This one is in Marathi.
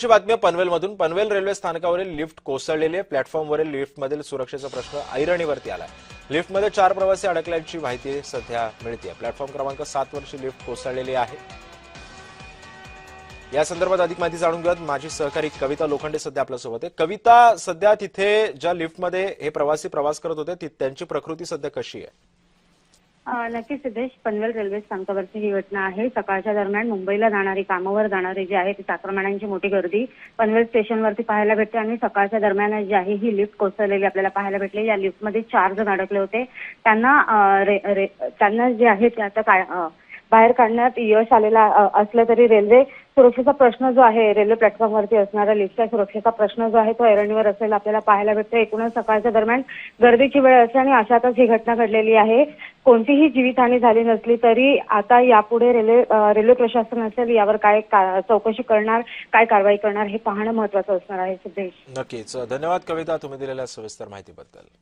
महत्वाची बातमी आहे पनवेलमधून। पनवेल रेल्वे स्थानकावरील लिफ्ट कोसळलेली आहे। प्लॅटफॉर्मवरील लिफ्टमधील सुरक्षेचा प्रश्न ऐरणीवरती आलाय। लिफ्टमध्ये 4 प्रवासी अडकल्याची माहिती सध्या मिळते। प्लॅटफॉर्म क्रमांक 7 वरची लिफ्ट कोसळलेली आहे। या संदर्भात अधिक माहिती जाणून घेऊयात। माझी सहकारी कविता लोखंडे सध्या आपल्यासोबत आहे। कविता, सध्या तिथे ज्या लिफ्टमध्ये हे प्रवासी प्रवास करत होते त्यांची प्रकृती सध्या कशी आहे? नक्कीच सिद्धेश, पनवेल रेल्वे स्थानकावरची ही घटना आहे। सकाळच्या दरम्यान मुंबईला जाणारी, कामावर जाणारी जी आहे ती चाकरमान्यांची मोठी गर्दी पनवेल स्टेशनवरती पाहायला भेटते आणि सकाळच्या दरम्यान जी आहे ही लिफ्ट कोसळलेली आपल्याला पाहायला भेटली। या लिफ्टमध्ये 4 जण अडकले होते। त्यांना जे आहे ते आता बाहेर काढण्यात यश आलेला असलं तरी रेल्वे सुरक्षेचा प्रश्न जो आहे, रेल्वे प्लॅटफॉर्मवरती असणाऱ्या लिफ्टच्या सुरक्षेचा प्रश्न जो आहे तो ऐरणीवर असलेला आपल्याला पाहायला भेटतो। एकूणच सकाळच्या दरम्यान गर्दीची वेळ असते आणि अशातच ही घटना घडलेली आहे। कोणतीही जीवितहानी झाली नसली तरी आता यापुढे रेल्वे प्रशासन असेल यावर काय चौकशी करणार, काय कारवाई करणार हे पाहणं महत्त्वाचं असणार आहे। सिद्धेश, नक्कीच धन्यवाद कविता, तुम्ही दिलेल्या सविस्तर माहितीबद्दल।